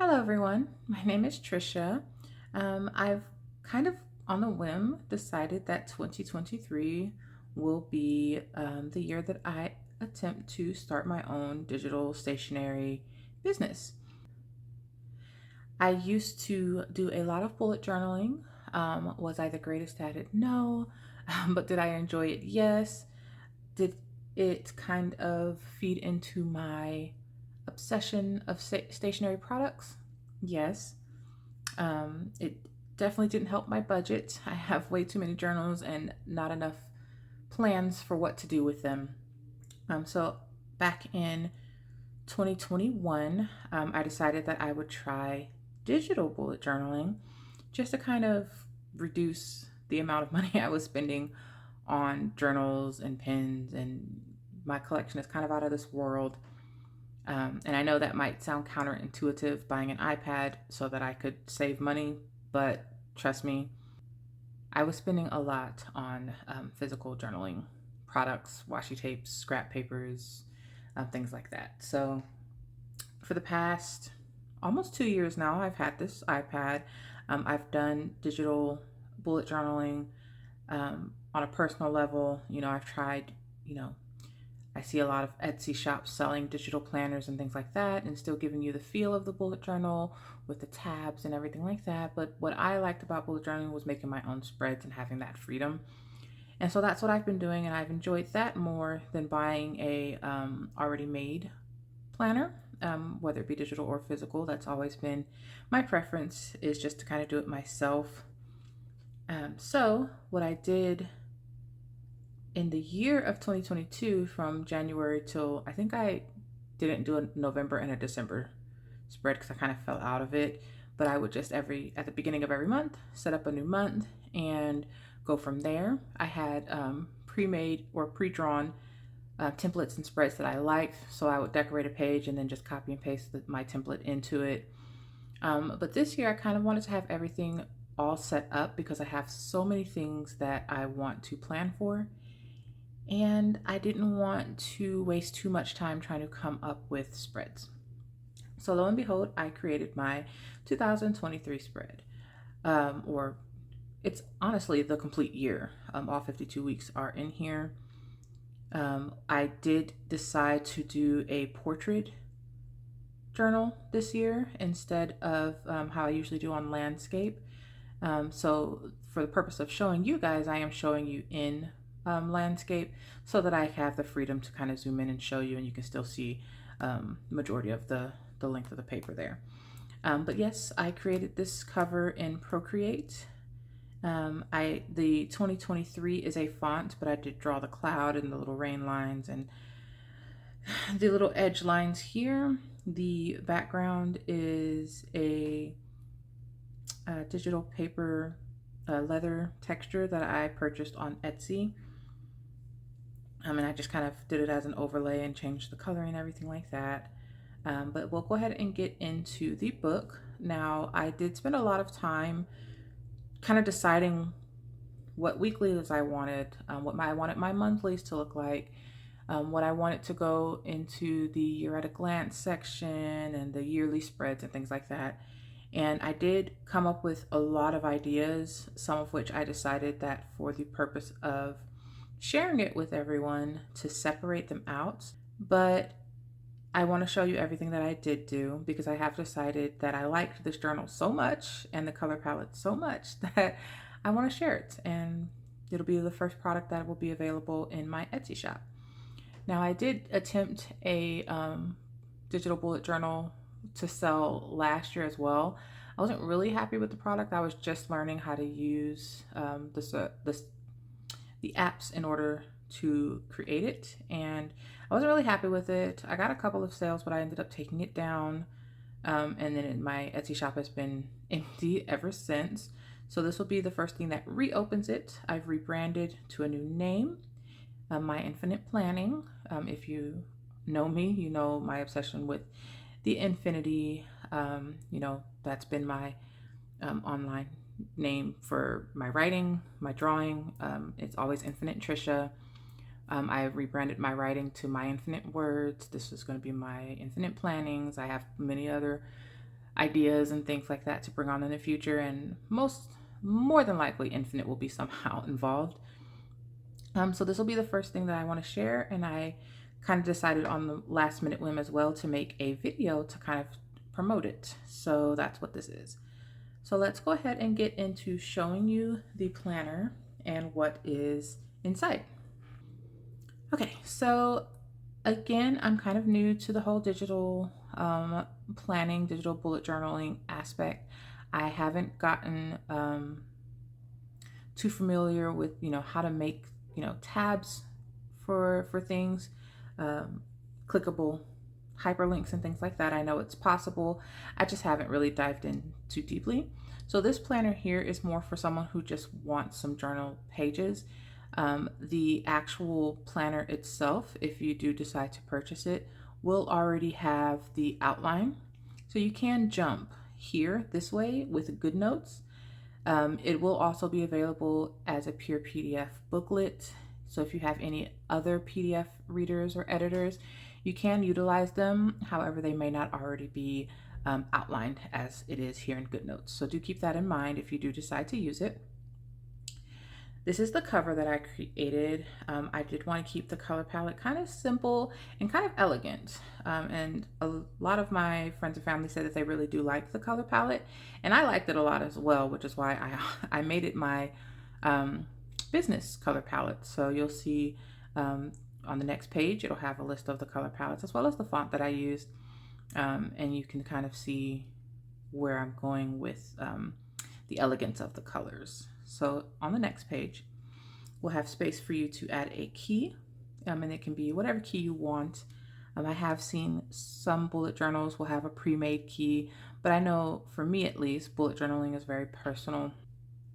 Hello, everyone. My name is Trisha. I've kind of on a whim decided that 2023 will be the year that I attempt to start my own digital stationery business. I used to do a lot of bullet journaling. Was I the greatest at it? No. But did I enjoy it? Yes. Did it kind of feed into my obsession of stationery products? Yes. It definitely didn't help my budget. I have way too many journals and not enough plans for what to do with them. So back in 2021, I decided that I would try digital bullet journaling just to kind of reduce the amount of money I was spending on journals and pens, and my collection is kind of out of this world. And I know that might sound counterintuitive, buying an iPad so that I could save money, but trust me, I was spending a lot on physical journaling products, washi tapes, scrap papers, things like that. So for the past almost 2 years now, I've had this iPad. I've done digital bullet journaling on a personal level. I've tried, you know, I see a lot of Etsy shops selling digital planners and things like that, and still giving you the feel of the bullet journal with the tabs and everything like that. But what I liked about bullet journaling was making my own spreads and having that freedom. And so that's what I've been doing, and I've enjoyed that more than buying a already made planner, whether it be digital or physical. That's always been my preference, is just to kind of do it myself. So what I did in the year of 2022, from January till I think I didn't do a November and a December spread because I kind of fell out of it. But I would just at the beginning of every month set up a new month and go from there. I had pre-made or pre-drawn templates and spreads that I liked, so I would decorate a page and then just copy and paste my template into it. But this year I kind of wanted to have everything all set up because I have so many things that I want to plan for, and I didn't want to waste too much time trying to come up with spreads. So lo and behold, I created my 2023 spread, or it's honestly the complete year. All 52 weeks are in here. I did decide to do a portrait journal this year instead of how I usually do on landscape. So for the purpose of showing you guys, I am showing you in landscape so that I have the freedom to kind of zoom in and show you, and you can still see majority of the length of the paper there. But yes, I created this cover in Procreate. The 2023 is a font, but I did draw the cloud and the little rain lines and the little edge lines here. The background is a digital paper leather texture that I purchased on Etsy. And I just kind of did it as an overlay and changed the color and everything like that. But we'll go ahead and get into the book. Now, I did spend a lot of time kind of deciding what weeklies I wanted, I wanted my monthlies to look like, what I wanted to go into the year at a glance section and the yearly spreads and things like that. And I did come up with a lot of ideas, some of which I decided that for the purpose of sharing it with everyone to separate them out. But I want to show you everything that I did do because I have decided that I liked this journal so much and the color palette so much that I want to share it. And it'll be the first product that will be available in my Etsy shop. Now, I did attempt a digital bullet journal to sell last year as well. I wasn't really happy with the product. I was just learning how to use the apps in order to create it, and I wasn't really happy with it. I got a couple of sales, but I ended up taking it down, and then my Etsy shop has been empty ever since. So this will be the first thing that reopens it. I've rebranded to a new name, My Infinite Planning. If you know me, you know my obsession with the infinity. That's been my online name for my writing, my drawing. It's always Infinite Trisha. I rebranded my writing to My Infinite Words. This is going to be My Infinite Plannings. I have many other ideas and things like that to bring on in the future, and more than likely Infinite will be somehow involved. So this will be the first thing that I want to share, and I kind of decided on the last minute whim as well to make a video to kind of promote it. So that's what this is. So let's go ahead and get into showing you the planner and what is inside. Okay, so again, I'm kind of new to the whole digital planning, digital bullet journaling aspect. I haven't gotten too familiar with, how to make, tabs for things, clickable hyperlinks and things like that. I know it's possible. I just haven't really dived in too deeply. So this planner here is more for someone who just wants some journal pages. The actual planner itself, if you do decide to purchase it, will already have the outline. So you can jump here this way with GoodNotes. It will also be available as a pure PDF booklet. So if you have any other PDF readers or editors, you can utilize them. However, they may not already be outlined as it is here in GoodNotes. So do keep that in mind if you do decide to use it. This is the cover that I created. I did want to keep the color palette kind of simple and kind of elegant. And a lot of my friends and family said that they really do like the color palette. And I liked it a lot as well, which is why I made it my business color palette. So you'll see on the next page, it'll have a list of the color palettes as well as the font that I used. And you can kind of see where I'm going with the elegance of the colors. So on the next page, we'll have space for you to add a key, and it can be whatever key you want. I have seen some bullet journals will have a pre-made key, but I know for me at least, bullet journaling is very personal.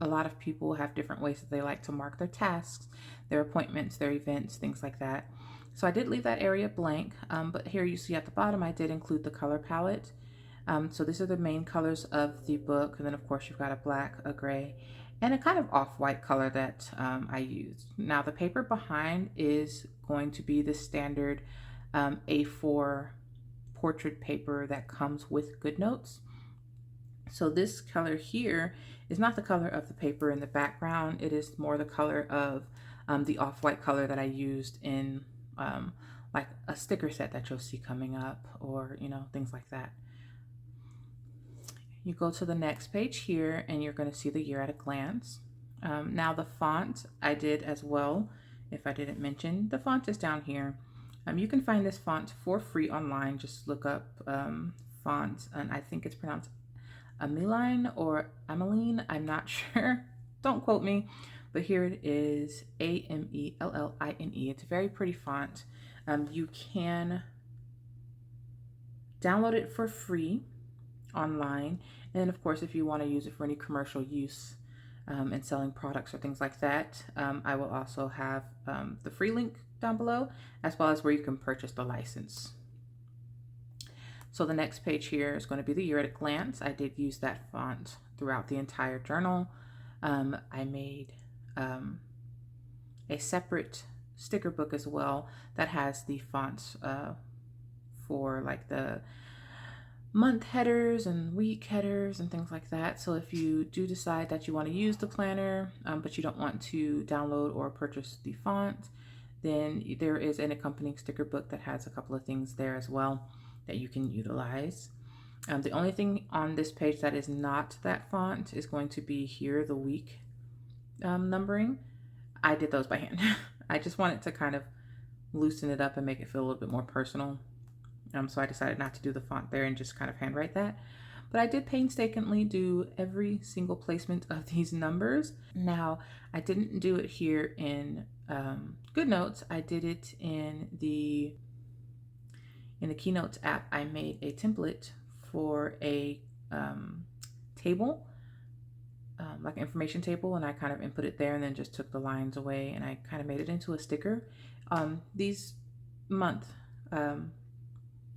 A lot of people have different ways that they like to mark their tasks, their appointments, their events, things like that. So I did leave that area blank, but here you see at the bottom, I did include the color palette. So these are the main colors of the book. And then of course you've got a black, a gray, and a kind of off-white color that I used. Now the paper behind is going to be the standard A4 portrait paper that comes with GoodNotes. So this color here is not the color of the paper in the background. It is more the color of the off-white color that I used in like a sticker set that you'll see coming up, or things like that. You go to the next page here and you're going to see the year at a glance. Now the font I did as well. If I didn't mention, the font is down here. You can find this font for free online. Just look up font, and I think it's pronounced Ameline or Ameline. I'm not sure. Don't quote me. But here it is, Amelline. It's a very pretty font. You can download it for free online, and of course if you want to use it for any commercial use and selling products or things like that, I will also have the free link down below, as well as where you can purchase the license. So the next page here is going to be the year at a glance. I did use that font throughout the entire journal. I made a separate sticker book as well that has the fonts for like the month headers and week headers and things like that. So if you do decide that you want to use the planner, but you don't want to download or purchase the font, then there is an accompanying sticker book that has a couple of things there as well that you can utilize. The only thing on this page that is not that font is going to be here, the week numbering. I did those by hand. I just wanted to kind of loosen it up and make it feel a little bit more personal. So I decided not to do the font there and just kind of handwrite that. But I did painstakingly do every single placement of these numbers. Now, I didn't do it here in GoodNotes. I did it in the Keynotes app. I made a template for a table, like an information table, and I kind of input it there and then just took the lines away, and I kind of made it into a sticker. These month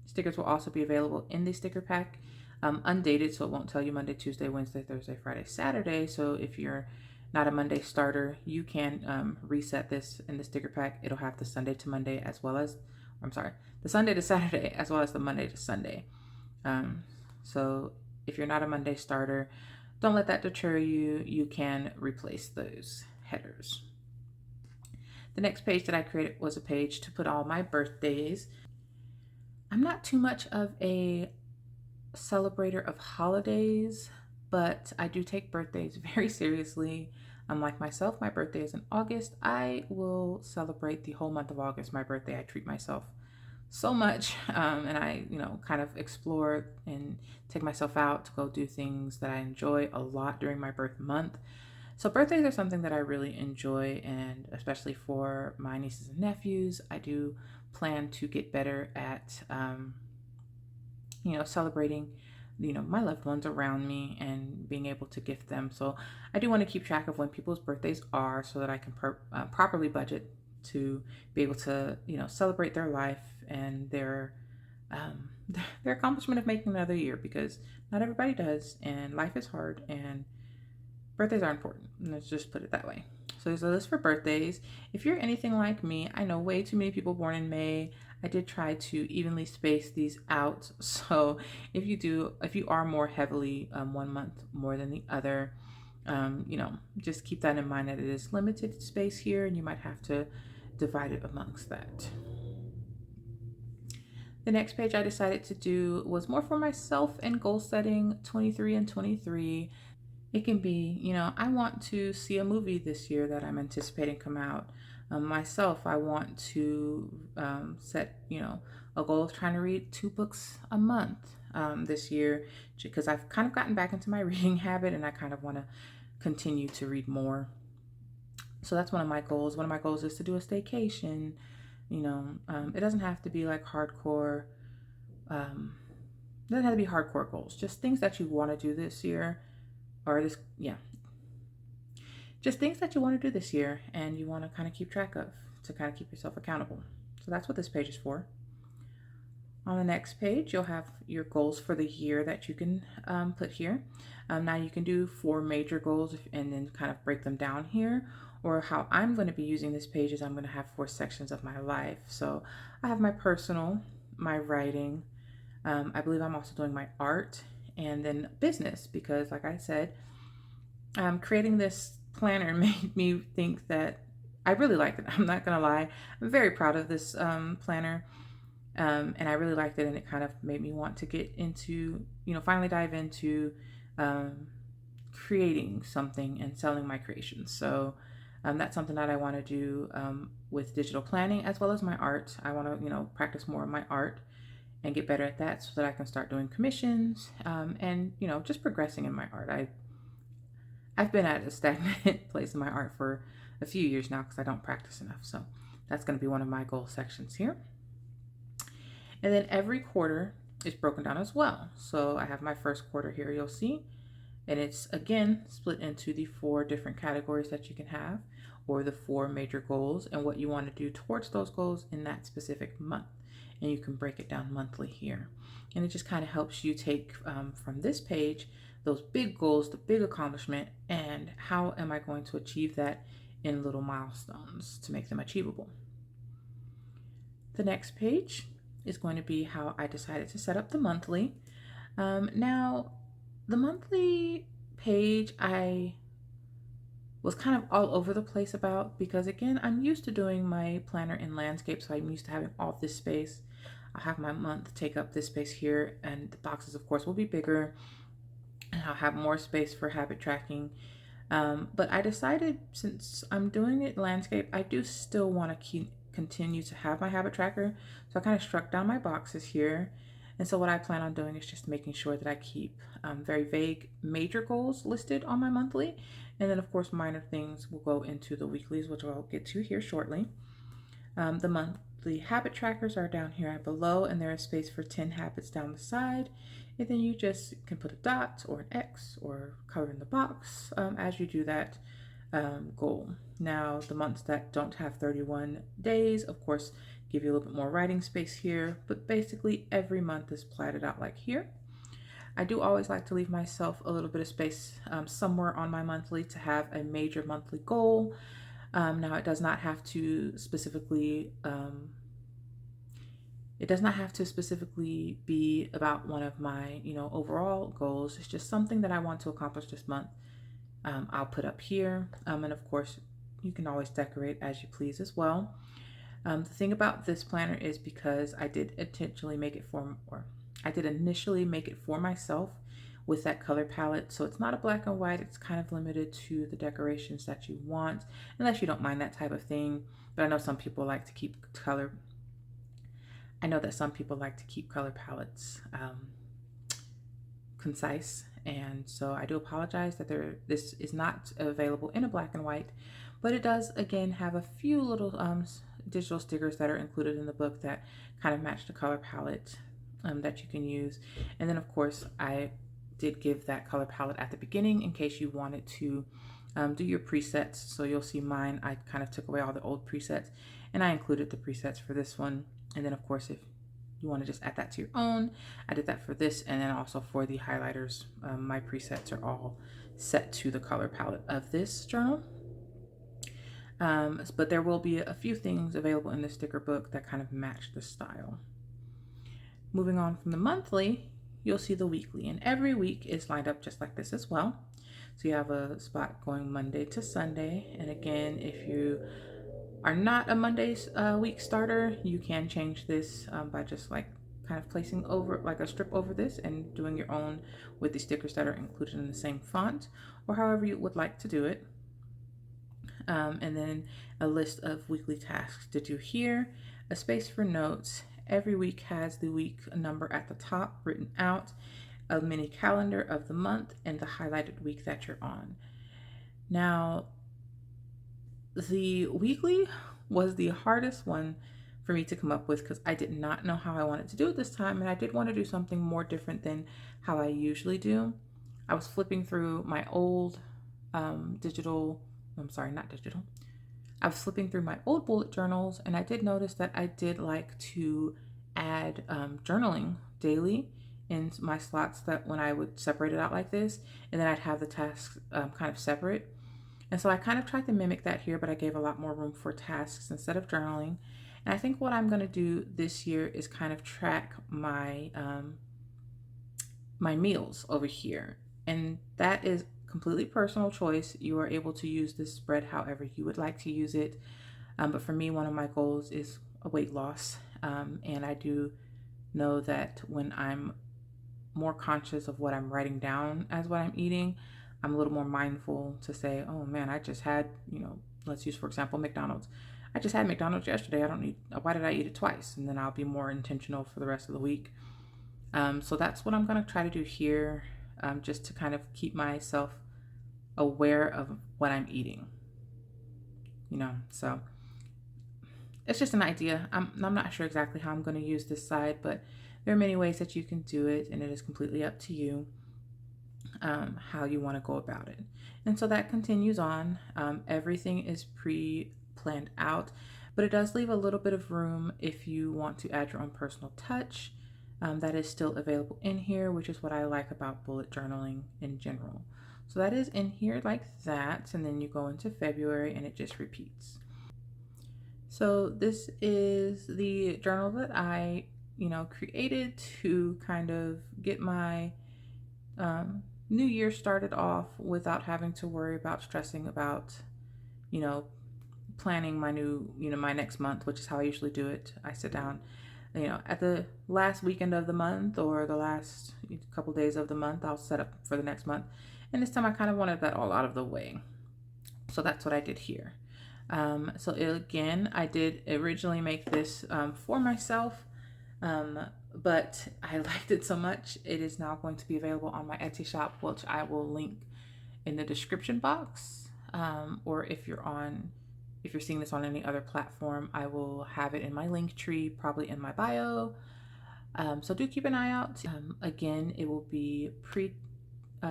stickers will also be available in the sticker pack, undated, so it won't tell you Monday, Tuesday, Wednesday, Thursday, Friday, Saturday. So if you're not a Monday starter, you can reset this in the sticker pack. It'll have the Sunday to Monday as well as, the Sunday to Saturday as well as the Monday to Sunday. So if you're not a Monday starter, don't let that deter you. You can replace those headers. The next page that I created was a page to put all my birthdays. I'm not too much of a celebrator of holidays, but I do take birthdays very seriously. Unlike myself, my birthday is in August. I will celebrate the whole month of August. My birthday, I treat myself so much, and I, kind of explore and take myself out to go do things that I enjoy a lot during my birth month. So birthdays are something that I really enjoy, and especially for my nieces and nephews, I do plan to get better at, celebrating, my loved ones around me and being able to gift them. So I do want to keep track of when people's birthdays are so that I can properly budget to be able to, celebrate their life and their um, their accomplishment of making another year, because not everybody does, and life is hard, and birthdays are important. Let's just put it that way. So there's a list for birthdays. If you're anything like me, I know way too many people born in May. I did try to evenly space these out. So if you are more heavily 1 month more than the other, just keep that in mind that it is limited space here, and you might have to divide it amongst that. The next page I decided to do was more for myself and goal setting 23 and 23. It can be, I want to see a movie this year that I'm anticipating come out. Myself, I want to set, a goal of trying to read 2 books a month this year, because I've kind of gotten back into my reading habit, and I kind of want to continue to read more. So that's one of my goals. One of my goals is to do a staycation. It doesn't have to be like hardcore. It doesn't have to be hardcore goals. Just things that you want to do this year, just things that you want to do this year and you want to kind of keep track of to kind of keep yourself accountable. So that's what this page is for. On the next page, you'll have your goals for the year that you can put here. Now you can do 4 major goals and then kind of break them down here. Or how I'm going to be using this page is I'm going to have 4 sections of my life. So I have my personal, my writing. I believe I'm also doing my art, and then business, because like I said, creating this planner made me think that I really liked it. I'm not going to lie. I'm very proud of this planner. And I really liked it, and it kind of made me want to get into, finally dive into creating something and selling my creations. So that's something that I want to do with digital planning as well as my art. I want to, practice more of my art and get better at that so that I can start doing commissions and, just progressing in my art. I've been at a stagnant place in my art for a few years now because I don't practice enough. So that's going to be one of my goal sections here. And then every quarter is broken down as well. So I have my first quarter here, you'll see. And it's again split into the 4 different categories that you can have, or the 4 major goals and what you want to do towards those goals in that specific month. And you can break it down monthly here. And it just kind of helps you take from this page those big goals, the big accomplishment, and how am I going to achieve that in little milestones to make them achievable. The next page is going to be how I decided to set up the monthly. Now, the monthly page I was kind of all over the place about, because again, I'm used to doing my planner in landscape, so I'm used to having all this space. I'll have my month take up this space here, and the boxes of course will be bigger, and I'll have more space for habit tracking. But I decided, since I'm doing it landscape, I do still want to continue to have my habit tracker. So I kind of struck down my boxes here. And so what I plan on doing is just making sure that I keep very vague major goals listed on my monthly. And then of course, minor things will go into the weeklies, which I'll get to here shortly. The monthly habit trackers are down here below, and there is space for 10 habits down the side. And then you just can put a dot or an X or color in the box as you do that goal. Now, the months that don't have 31 days, of course, give you a little bit more writing space here, but basically every month is platted out like here. I do always like to leave myself a little bit of space somewhere on my monthly to have a major monthly goal. Now, it does not have to specifically, It does not have to specifically be about one of my, overall goals. It's just something that I want to accomplish this month. I'll put up here. And of course, you can always decorate as you please as well. The thing about this planner is because I did initially make it for myself with that color palette. So it's not a black and white. It's kind of limited to the decorations that you want, unless you don't mind that type of thing. But I know some people like to keep color. I know that some people like to keep color palettes concise. And so I do apologize that this is not available in a black and white, but it does again have a few little digital stickers that are included in the book that kind of match the color palette that you can use. And then of course I did give that color palette at the beginning in case you wanted to do your presets. So you'll see mine, I kind of took away all the old presets and I included the presets for this one. And then of course, if you want to just add that to your own, I did that for this. And then also for the highlighters, my presets are all set to the color palette of this journal. But there will be a few things available in the sticker book that kind of match the style. Moving on from the monthly, you'll see the weekly, and every week is lined up just like this as well. So you have a spot going Monday to Sunday. And again, if you are not a Monday week starter, you can change this by just like kind of placing over like a strip over this and doing your own with the stickers that are included in the same font, or however you would like to do it. And then a list of weekly tasks to do here, a space for notes. Every week has the week number at the top written out, a mini calendar of the month, and the highlighted week that you're on. Now, the weekly was the hardest one for me to come up with because I did not know how I wanted to do it this time, and I did want to do something more different than how I usually do. I was flipping through my old I was flipping through my old bullet journals, and I did notice that I did like to add journaling daily in my slots, that when I would separate it out like this, and then I'd have the tasks kind of separate. And so I kind of tried to mimic that here, but I gave a lot more room for tasks instead of journaling. And I think what I'm going to do this year is kind of track my my meals over here. And that is completely personal choice. You are able to use this spread however you would like to use it. But for me, one of my goals is a weight loss. And I do know that when I'm more conscious of what I'm writing down as what I'm eating, I'm a little more mindful to say, oh man, I just had, let's use, for example, McDonald's. I just had McDonald's yesterday. Why did I eat it twice? And then I'll be more intentional for the rest of the week. So that's what I'm going to try to do here, just to kind of keep myself aware of what I'm eating, so it's just an idea. I'm not sure exactly how I'm going to use this side, but there are many ways that you can do it, and it is completely up to you how you want to go about it. And so that continues on. Everything is pre-planned out, but it does leave a little bit of room if you want to add your own personal touch. That is still available in here, which is what I like about bullet journaling in general. So that is in here like that, and then you go into February and it just repeats. So this is the journal that I, created to kind of get my new year started off without having to worry about stressing about, planning my my next month, which is how I usually do it. I sit down, at the last weekend of the month or the last couple days of the month, I'll set up for the next month. And this time I kind of wanted that all out of the way. So that's what I did here. So again, I did originally make this for myself, but I liked it so much, it is now going to be available on my Etsy shop, which I will link in the description box. Or if you're seeing this on any other platform, I will have it in my link tree, probably in my bio. So do keep an eye out. Again, it will be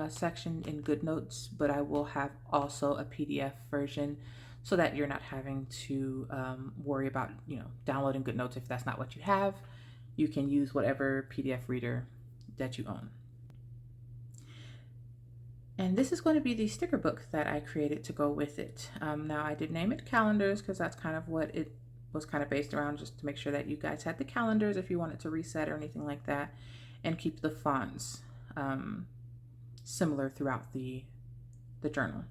sectioned in GoodNotes, but I will have also a PDF version so that you're not having to worry about, downloading GoodNotes if that's not what you have. You can use whatever PDF reader that you own. And this is going to be the sticker book that I created to go with it. Now I did name it calendars because that's kind of what it was kind of based around, just to make sure that you guys had the calendars if you wanted to reset or anything like that, and keep the fonts similar throughout the journal.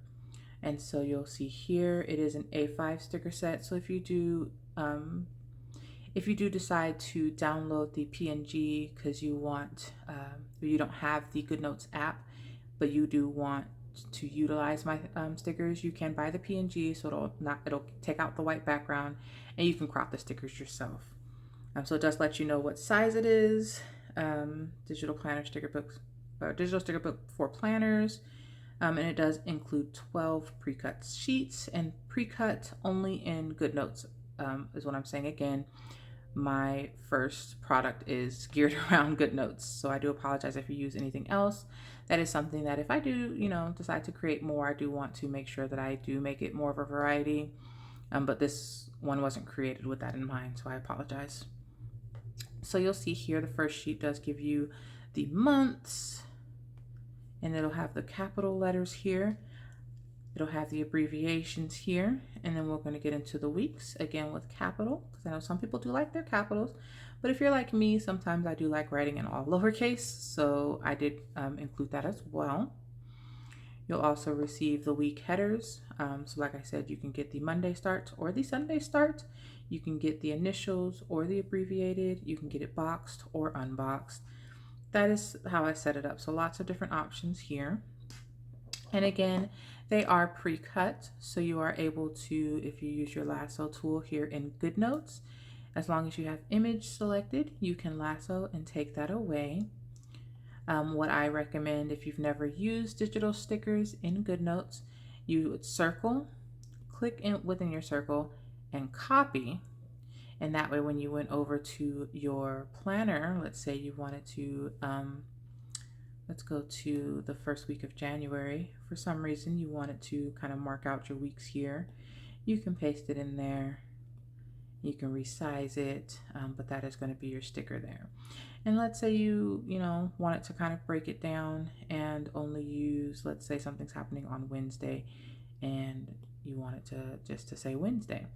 And so you'll see here it is an A5 sticker set. So if you do decide to download the PNG because you want you don't have the GoodNotes app, but you do want to utilize my stickers, you can buy the PNG, so it'll take out the white background, and you can crop the stickers yourself. So it does let you know what size it is. Digital planner sticker books, digital sticker book for planners, and it does include 12 pre-cut sheets, and pre-cut only in GoodNotes is what I'm saying. Again, my first product is geared around GoodNotes, so I do apologize if you use anything else. That is something that if I do, decide to create more, I do want to make sure that I do make it more of a variety. But this one wasn't created with that in mind, so I apologize. So you'll see here the first sheet does give you the months, and it'll have the capital letters here. It'll have the abbreviations here, and then we're going to get into the weeks again with capital, because I know some people do like their capitals, but if you're like me, sometimes I do like writing in all lowercase, so I did include that as well. You'll also receive the week headers. So like I said, you can get the Monday start or the Sunday start. You can get the initials or the abbreviated. You can get it boxed or unboxed. That is how I set it up. So lots of different options here. And again, they are pre-cut, so you are able to, if you use your lasso tool here in GoodNotes, as long as you have image selected, you can lasso and take that away. What I recommend, if you've never used digital stickers in GoodNotes, you would circle, click in within your circle, and copy. And that way, when you went over to your planner, let's say you wanted to, let's go to the first week of January. For some reason, you wanted to kind of mark out your weeks here. You can paste it in there. You can resize it, but that is going to be your sticker there. And let's say you wanted to kind of break it down and only use, let's say something's happening on Wednesday and you want it just to say Wednesday.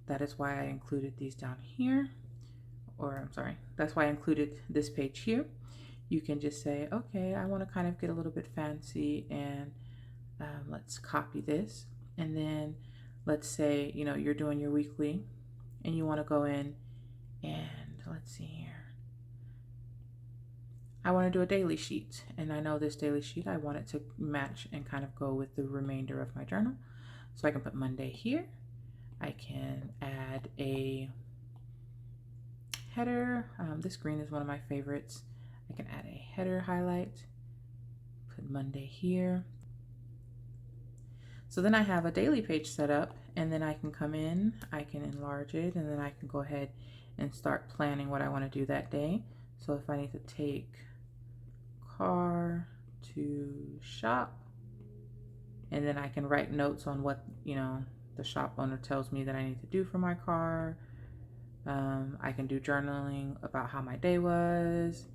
That is why I included these down here, or I'm sorry, that's why I included this page here. You can just say, okay, I want to kind of get a little bit fancy, and let's copy this. And then let's say, you're doing your weekly and you want to go in and let's see here. I want to do a daily sheet, and I know this daily sheet, I want it to match and kind of go with the remainder of my journal. So I can put Monday here. I can add a header. This green is one of my favorites. I can add a header highlight, put Monday here. So then I have a daily page set up, and then I can come in, I can enlarge it, and then I can go ahead and start planning what I want to do that day. So if I need to take car to shop, and then I can write notes on what, the shop owner tells me that I need to do for my car. I can do journaling about how my day was.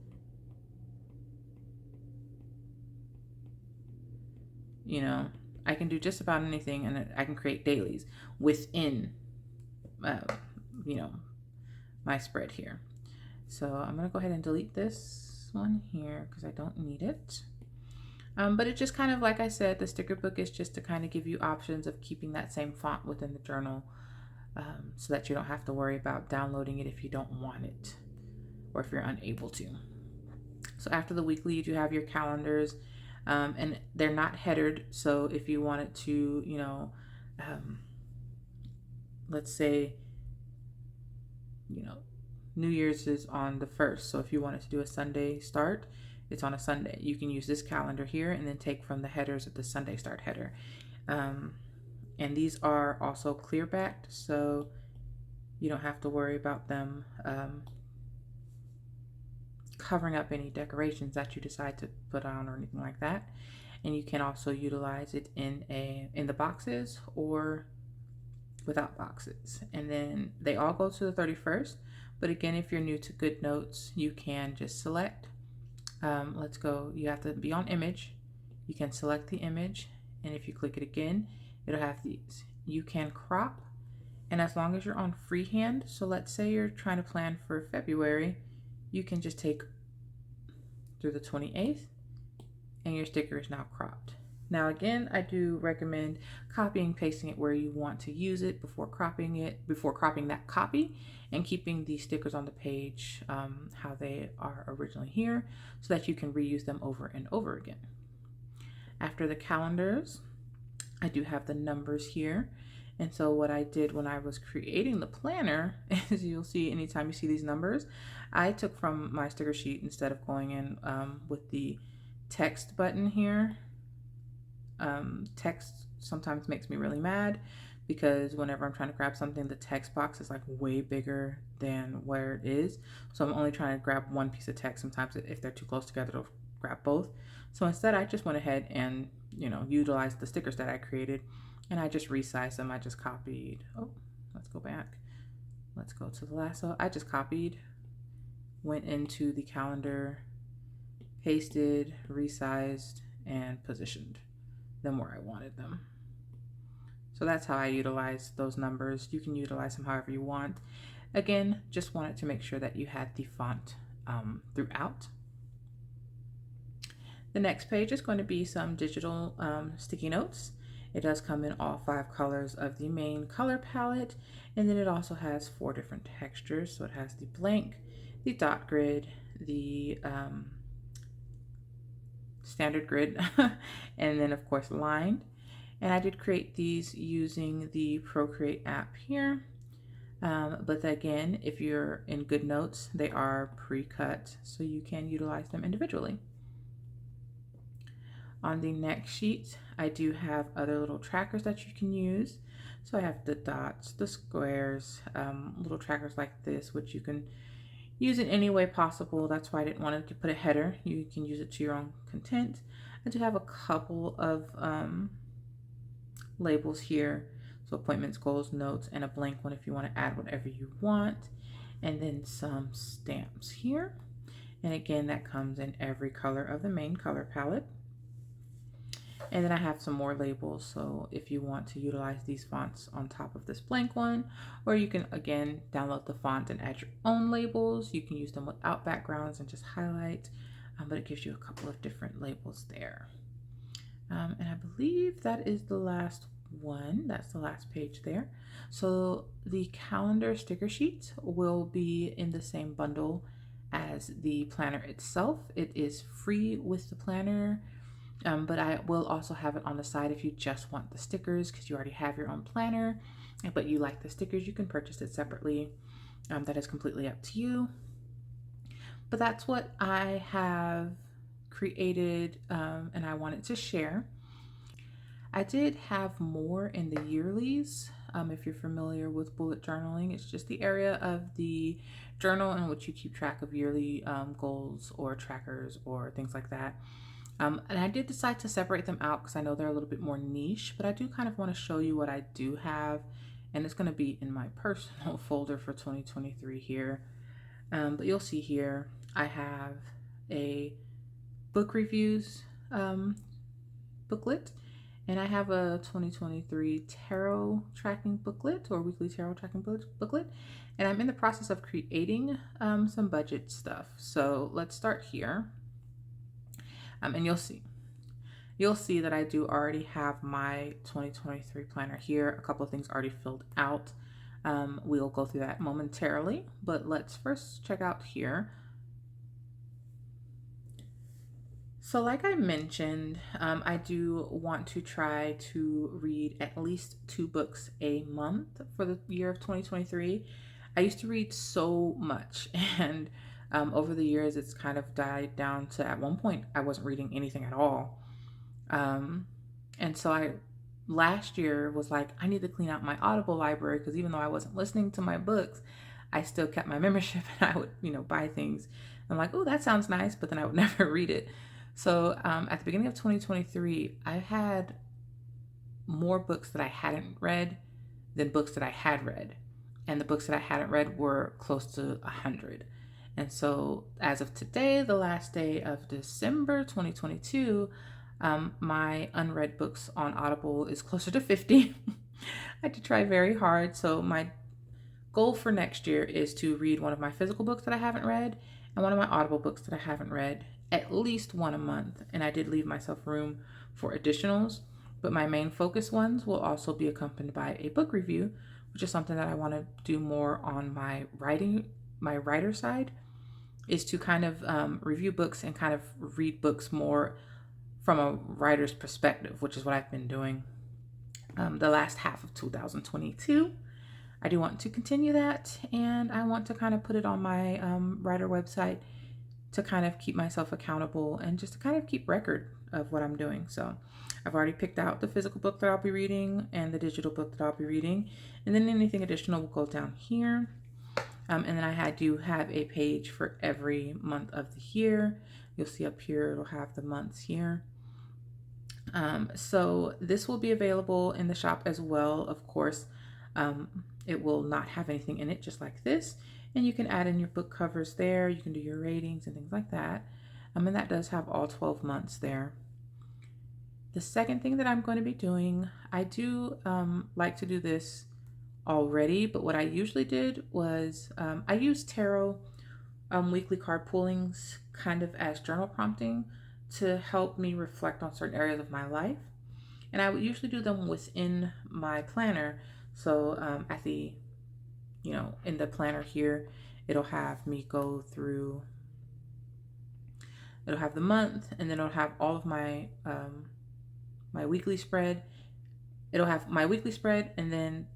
I can do just about anything, and I can create dailies within, my spread here. So I'm going to go ahead and delete this one here because I don't need it. But it just kind of, like I said, the sticker book is just to kind of give you options of keeping that same font within the journal, so that you don't have to worry about downloading it if you don't want it or if you're unable to. So after the weekly, you do have your calendars, and they're not headered. So if you wanted to, let's say, New Year's is on the 1st. So if you wanted to do a Sunday start, it's on a Sunday. You can use this calendar here and then take from the headers of the Sunday start header. And these are also clear backed, so you don't have to worry about them covering up any decorations that you decide to put on or anything like that. And you can also utilize it in the boxes or without boxes. And then they all go to the 31st. But again, if you're new to GoodNotes, you can just select. Let's go. You have to be on image. You can select the image, and if you click it again, it'll have these. You can crop And as long as you're on freehand, so let's say you're trying to plan for February, you can just take through the 28th and your sticker is now cropped. Now again, I do recommend copying, pasting it where you want to use it before cropping that copy, and keeping the stickers on the page how they are originally here so that you can reuse them over and over again. After the calendars, I do have the numbers here. And so what I did when I was creating the planner is, you'll see anytime you see these numbers, I took from my sticker sheet, instead of going in with the text button here. Text sometimes makes me really mad because whenever I'm trying to grab something, the text box is like way bigger than where it is. So I'm only trying to grab one piece of text. Sometimes if they're too close together, it'll grab both. So instead I just went ahead and, utilized the stickers that I created, and I just resized them. I just copied, let's go back. Let's go to the last. So I just copied, went into the calendar, pasted, resized, and positioned them where I wanted them. So that's how I utilize those numbers. You can utilize them however you want. Again, just wanted to make sure that you had the font throughout. The next page is going to be some digital sticky notes. It does come in all 5 colors of the main color palette, and then it also has 4 different textures. So it has the blank, the dot grid, the standard grid, and then of course lined. And I did create these using the Procreate app here. But again, if you're in GoodNotes, they are pre-cut, so you can utilize them individually. On the next sheet, I do have other little trackers that you can use. So I have the dots, the squares, little trackers like this, which you can use in any way possible. That's why I didn't want to put a header. You can use it to your own content. I do have a couple of labels here. So appointments, goals, notes, and a blank one if you want to add whatever you want. And then some stamps here. And again, that comes in every color of the main color palette. And then I have some more labels, so if you want to utilize these fonts on top of this blank one, or you can again download the font and add your own labels. You can use them without backgrounds and just highlight, but it gives you a couple of different labels there. And I believe that is the last one. That's the last page there. So the calendar sticker sheet will be in the same bundle as the planner itself. It is free with the planner. But I will also have it on the side if you just want the stickers, because you already have your own planner, but you like the stickers, you can purchase it separately. That is completely up to you. But that's what I have created, and I wanted to share. I did have more in the yearlies. If you're familiar with bullet journaling, it's just the area of the journal in which you keep track of yearly goals or trackers or things like that. And I did decide to separate them out because I know they're a little bit more niche, but I do kind of want to show you what I do have, and it's going to be in my personal folder for 2023 here. But you'll see here, I have a book reviews booklet, and I have a 2023 tarot tracking booklet or weekly tarot tracking booklet, and I'm in the process of creating some budget stuff. So let's start here. And you'll see that I do already have my 2023 planner here. A couple of things already filled out. We'll go through that momentarily, but let's first check out here. So like I mentioned, I do want to try to read at least 2 books a month for the year of 2023. I used to read so much, and over the years, it's kind of died down to, at one point, I wasn't reading anything at all. And so last year was like, I need to clean out my Audible library, because even though I wasn't listening to my books, I still kept my membership, and I would, buy things. I'm like, oh, that sounds nice, but then I would never read it. So at the beginning of 2023, I had more books that I hadn't read than books that I had read. And the books that I hadn't read were close to 100. And so as of today, the last day of December 2022, my unread books on Audible is closer to 50. I had to try very hard. So my goal for next year is to read one of my physical books that I haven't read and one of my Audible books that I haven't read, at least one a month. And I did leave myself room for additionals, but my main focus ones will also be accompanied by a book review, which is something that I want to do more on my writer side, is to kind of review books and kind of read books more from a writer's perspective, which is what I've been doing the last half of 2022. I do want to continue that, and I want to kind of put it on my writer website to kind of keep myself accountable and just to kind of keep record of what I'm doing. So I've already picked out the physical book that I'll be reading and the digital book that I'll be reading, and then anything additional will go down here. And then I do have a page for every month of the year. You'll see up here, it'll have the months here. So this will be available in the shop as well. Of course, it will not have anything in it, just like this. And you can add in your book covers there. You can do your ratings and things like that. And that does have all 12 months there. The second thing that I'm going to be doing, I do like to do this already, but what I usually did was I used tarot weekly card pullings kind of as journal prompting to help me reflect on certain areas of my life. And I would usually do them within my planner. So at the, in the planner here, it'll have me go through, it'll have the month, and then it'll have all of my, my weekly spread. It'll have my weekly spread and then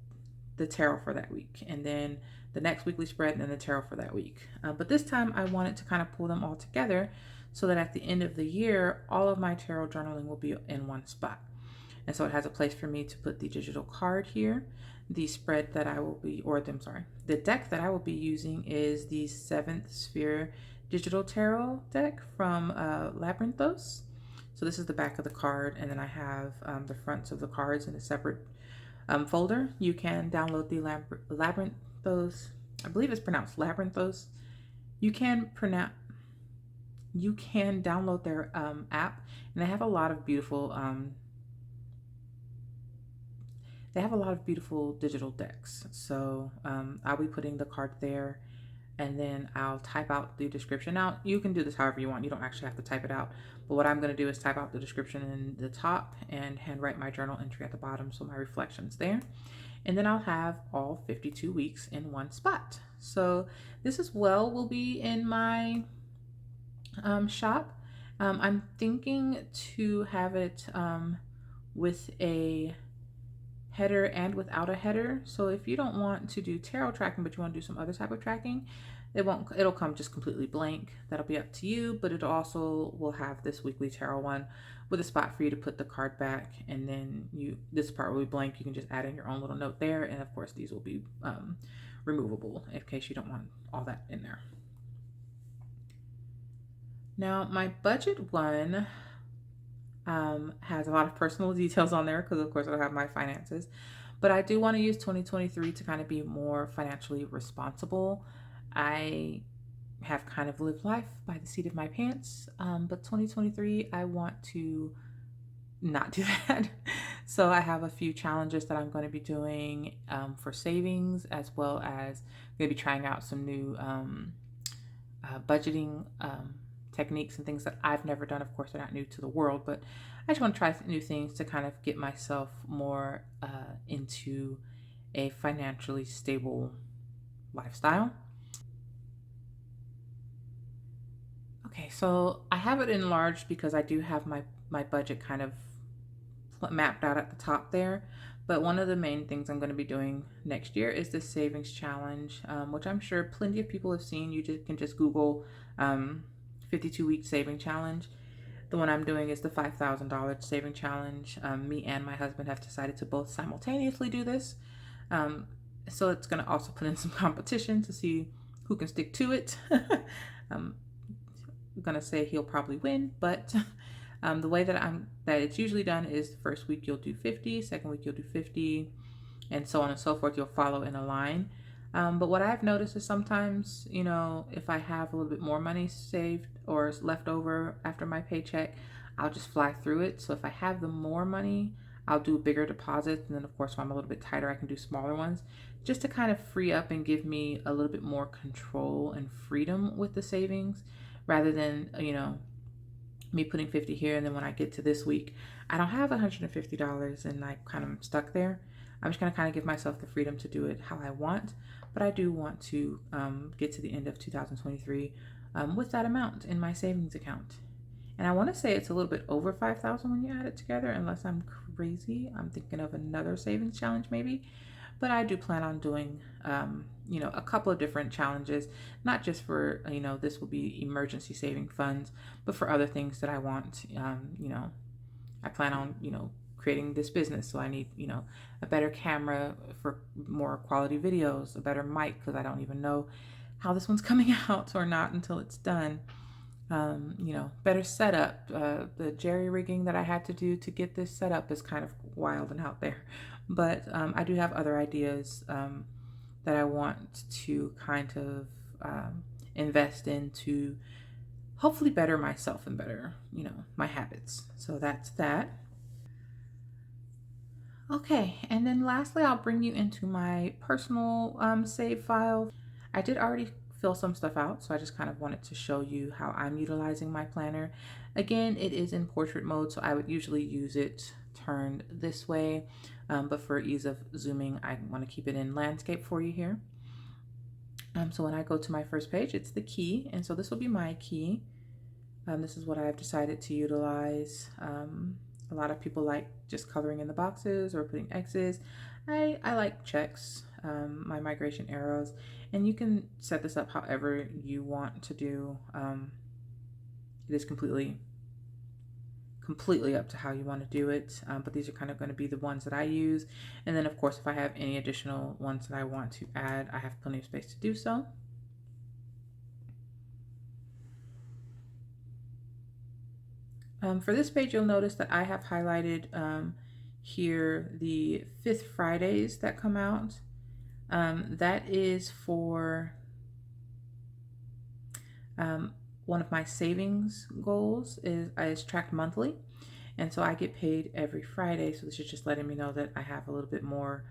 the tarot for that week, and then the next weekly spread and then the tarot for that week. But this time I wanted to kind of pull them all together so that at the end of the year, all of my tarot journaling will be in one spot. And so it has a place for me to put the digital card here. The spread that I will be, the deck that I will be using is the 7th Sphere Digital Tarot deck from Labyrinthos. So this is the back of the card, and then I have the fronts of the cards in a separate folder. You can download the Labyrinthos, I believe it's pronounced Labyrinthos. You can download their app, and they have a lot of beautiful digital decks. So I'll be putting the card there, and then I'll type out the description. Now you can do this however you want. You don't actually have to type it out, but what I'm going to do is type out the description in the top and handwrite my journal entry at the bottom, so my reflections there. And then I'll have all 52 weeks in one spot. So this as well will be in my shop. I'm thinking to have it with a header and without a header. So if you don't want to do tarot tracking, but you want to do some other type of tracking, it'll come just completely blank. That'll be up to you, but it also will have this weekly tarot one with a spot for you to put the card back, and then this part will be blank. You can just add in your own little note there, and of course these will be removable in case you don't want all that in there. Now my budget one has a lot of personal details on there because of course I don't have my finances, but I do want to use 2023 to kind of be more financially responsible. I have kind of lived life by the seat of my pants, but 2023 I want to not do that. So I have a few challenges that I'm going to be doing for savings, as well as going to be trying out some new budgeting techniques and things that I've never done. Of course, they're not new to the world, but I just want to try new things to kind of get myself more into a financially stable lifestyle. Okay, so I have it enlarged because I do have my budget kind of mapped out at the top there. But one of the main things I'm going to be doing next year is the savings challenge, which I'm sure plenty of people have seen. You can just Google 52-week saving challenge. The one I'm doing is the $5,000 saving challenge. Me and my husband have decided to both simultaneously do this. So it's going to also put in some competition to see who can stick to it. I'm going to say he'll probably win, but the way that it's usually done is the first week you'll do 50, second week you'll do 50, and so on and so forth. You'll follow in a line. But what I've noticed is sometimes, if I have a little bit more money saved or left over after my paycheck, I'll just fly through it. So if I have the more money, I'll do bigger deposits, and then of course if I'm a little bit tighter, I can do smaller ones, just to kind of free up and give me a little bit more control and freedom with the savings, rather than, me putting 50 here, and then when I get to this week, I don't have $150 and I kind of stuck there. I'm just going to kind of give myself the freedom to do it how I want, but I do want to get to the end of 2023 with that amount in my savings account. And I want to say it's a little bit over 5,000 when you add it together, unless I'm crazy. I'm thinking of another savings challenge maybe, but I do plan on doing, a couple of different challenges, not just for, this will be emergency saving funds, but for other things that I want. I plan on, creating this business. So I need, a better camera for more quality videos, a better mic, because I don't even know how this one's coming out or not until it's done. Better setup. The jerry rigging that I had to do to get this set up is kind of wild and out there. But I do have other ideas that I want to kind of invest in to hopefully better myself and better, my habits. So that's that. Okay, and then lastly, I'll bring you into my personal save file. I did already fill some stuff out, so I just kind of wanted to show you how I'm utilizing my planner. Again, it is in portrait mode, so I would usually use it turned this way, but for ease of zooming, I want to keep it in landscape for you here. So when I go to my first page, it's the key, and so this will be my key. This is what I've decided to utilize. A lot of people like just coloring in the boxes or putting X's. I like checks, my migration arrows, and you can set this up however you want to do. It is completely up to how you want to do it, but these are kind of going to be the ones that I use. And then of course, if I have any additional ones that I want to add, I have plenty of space to do so. For this page, you'll notice that I have highlighted here the 5th Fridays that come out. That is for one of my savings goals is tracked monthly. And so I get paid every Friday. So this is just letting me know that I have a little bit more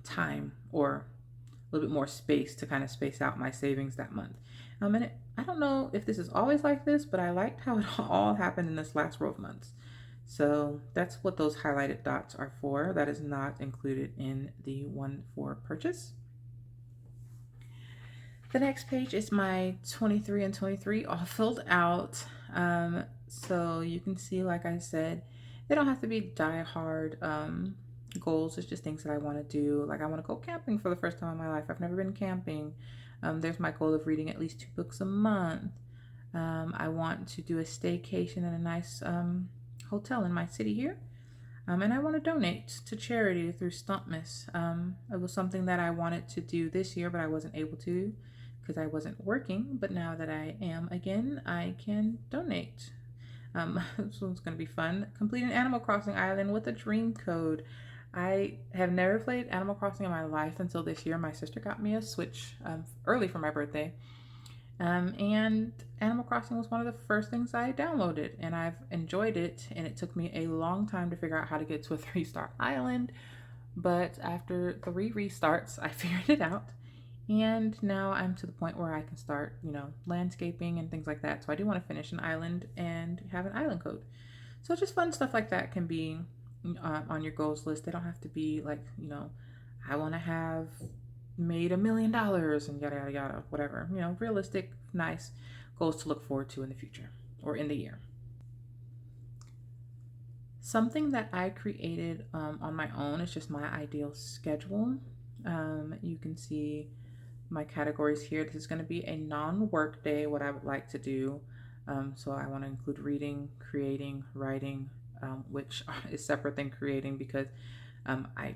time or a little bit more space to kind of space out my savings that month. And I don't know if this is always like this, but I liked how it all happened in this last row of months. So that's what those highlighted dots are for. That is not included in the one for purchase. The next page is my 23 and 23 all filled out. So you can see, like I said, they don't have to be die-hard goals. It's just things that I want to do. Like I want to go camping for the first time in my life. I've never been camping. There's my goal of reading at least 2 books a month. I want to do a staycation in a nice hotel in my city here. And I want to donate to charity through Stumpmas. It was something that I wanted to do this year, but I wasn't able to because I wasn't working. But now that I am again, I can donate. This one's going to be fun. Complete an Animal Crossing island with a dream code. I have never played Animal Crossing in my life until this year. My sister got me a Switch early for my birthday. And Animal Crossing was one of the first things I downloaded, and I've enjoyed it. And it took me a long time to figure out how to get to a 3-star island. But after 3 restarts, I figured it out. And now I'm to the point where I can start, landscaping and things like that. So I do want to finish an island and have an island code. So just fun stuff like that can be on your goals list. They don't have to be like, I want to have made $1 million and yada, yada, yada, whatever. Realistic, nice goals to look forward to in the future or in the year. Something that I created on my own is just my ideal schedule. You can see my categories here. This is going to be a non-work day, what I would like to do. So I want to include reading, creating, writing, which is separate than creating because I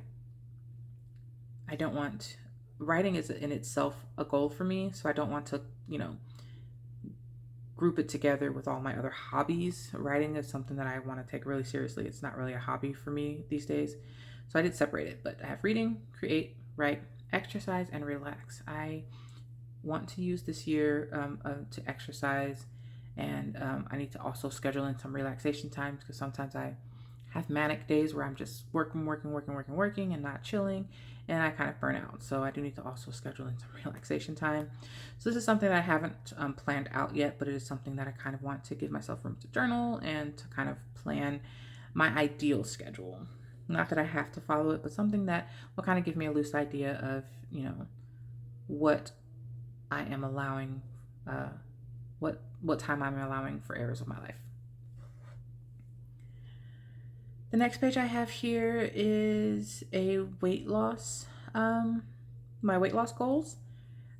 don't want, writing is in itself a goal for me. So I don't want to, group it together with all my other hobbies. Writing is something that I want to take really seriously. It's not really a hobby for me these days. So I did separate it, but I have reading, create, write, exercise, and relax. I want to use this year to exercise, and I need to also schedule in some relaxation times because sometimes I have manic days where I'm just working and not chilling, and I kind of burn out. So I do need to also schedule in some relaxation time. So this is something that I haven't planned out yet, but it is something that I kind of want to give myself room to journal and to kind of plan my ideal schedule. Not that I have to follow it, but something that will kind of give me a loose idea of, what I am allowing, uh, what time I'm allowing for areas of my life. The next page I have here is a weight loss, my weight loss goals.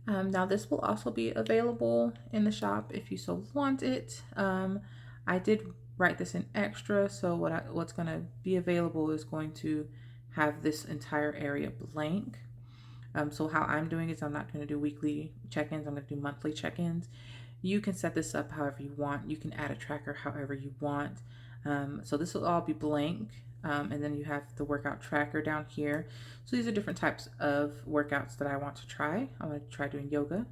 Now this will also be available in the shop if you so want it. I did write this in extra, so what's going to be available is going to have this entire area blank. So how I'm doing is I'm not going to do weekly check-ins. I'm going to do monthly check-ins. You can set this up however you want. You can add a tracker however you want. So this will all be blank. And then you have the workout tracker down here. So these are different types of workouts that I want to try. I want to try doing yoga,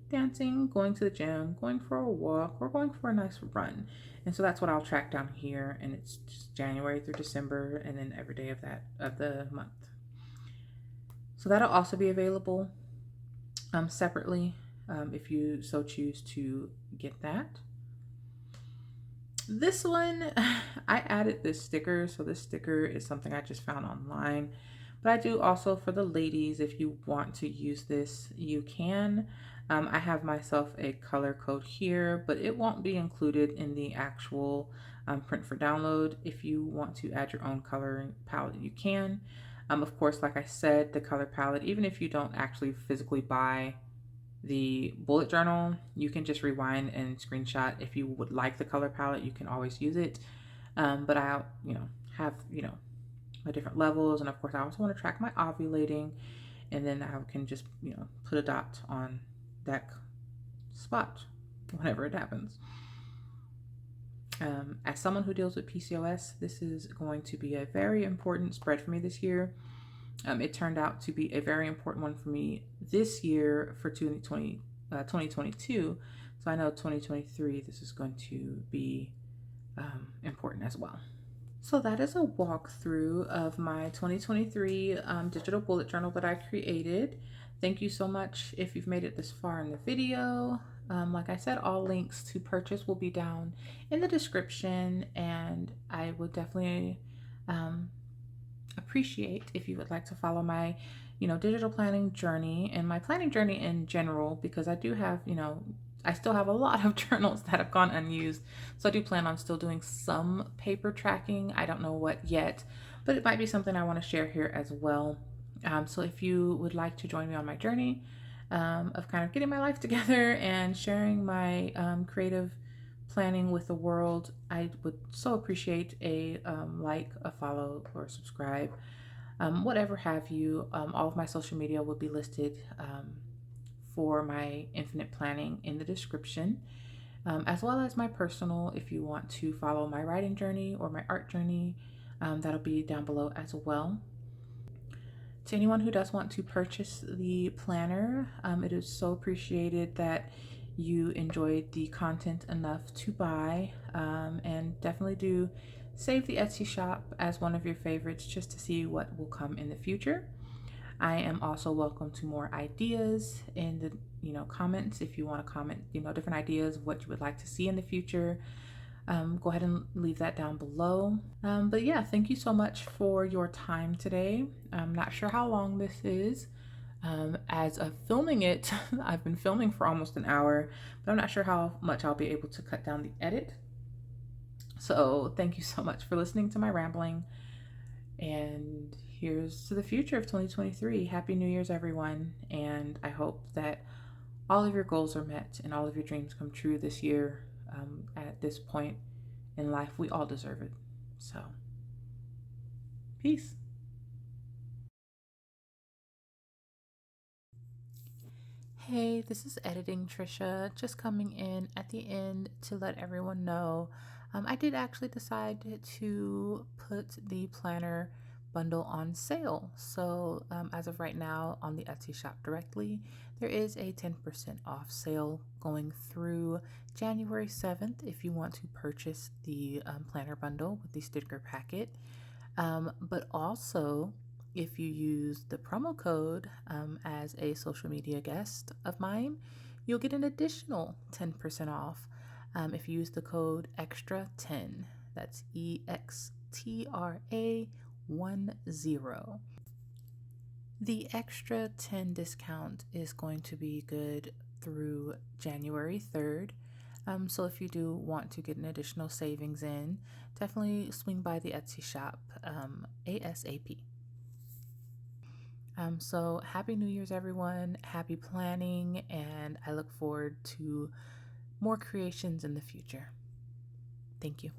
dancing, going to the gym, going for a walk, or going for a nice run. And so that's what I'll track down here. And it's just January through December, and then every day of the month. So that'll also be available separately if you so choose to get that. This one, I added this sticker. So this sticker is something I just found online. But I do also for the ladies, if you want to use this, you can. I have myself a color code here, but it won't be included in the actual print for download. If you want to add your own coloring palette, you can. Of course, like I said, the color palette, even if you don't actually physically buy the bullet journal, you can just rewind and screenshot. If you would like the color palette, you can always use it. But I'll, have, my different levels. And of course, I also want to track my ovulating. And then I can just, put a dot on that spot whenever it happens. As someone who deals with PCOS, this is going to be a very important spread for me this year. It turned out to be a very important one for me this year for 2022. So I know 2023, this is going to be important as well. So that is a walkthrough of my 2023 digital bullet journal that I created. Thank you so much if you've made it this far in the video. Like I said, all links to purchase will be down in the description, and I would definitely appreciate if you would like to follow my, digital planning journey and my planning journey in general, because I do have, I still have a lot of journals that have gone unused. So I do plan on still doing some paper tracking. I don't know what yet, but it might be something I want to share here as well. So if you would like to join me on my journey of kind of getting my life together and sharing my creative planning with the world, I would so appreciate a like, a follow, or subscribe, whatever have you. All of my social media will be listed for my infinite planning in the description, as well as my personal. If you want to follow my writing journey or my art journey, that'll be down below as well. To anyone who does want to purchase the planner, it is so appreciated that you enjoyed the content enough to buy, and definitely do save the Etsy shop as one of your favorites just to see what will come in the future. I am also welcome to more ideas in the comments. If you want to comment different ideas of what you would like to see in the future, go ahead and leave that down below. But yeah, thank you so much for your time today. I'm not sure how long this is. As of filming it, I've been filming for almost an hour, but I'm not sure how much I'll be able to cut down the edit. So thank you so much for listening to my rambling, and here's to the future of 2023. Happy New Year's, everyone, and I hope that all of your goals are met and all of your dreams come true this year. At this point in life, we all deserve it. So, peace. Hey, this is Editing Trisha, just coming in at the end to let everyone know I did actually decide to put the planner bundle on sale. So as of right now on the Etsy shop directly, there is a 10% off sale going through January 7th if you want to purchase the planner bundle with the sticker packet. But also, if you use the promo code as a social media guest of mine, you'll get an additional 10% off if you use the code EXTRA10. That's EXTRA10. The extra 10 discount is going to be good through January 3rd. So if you do want to get an additional savings in, definitely swing by the Etsy shop ASAP. So happy New Year's, everyone. Happy planning, and I look forward to more creations in the future. Thank you.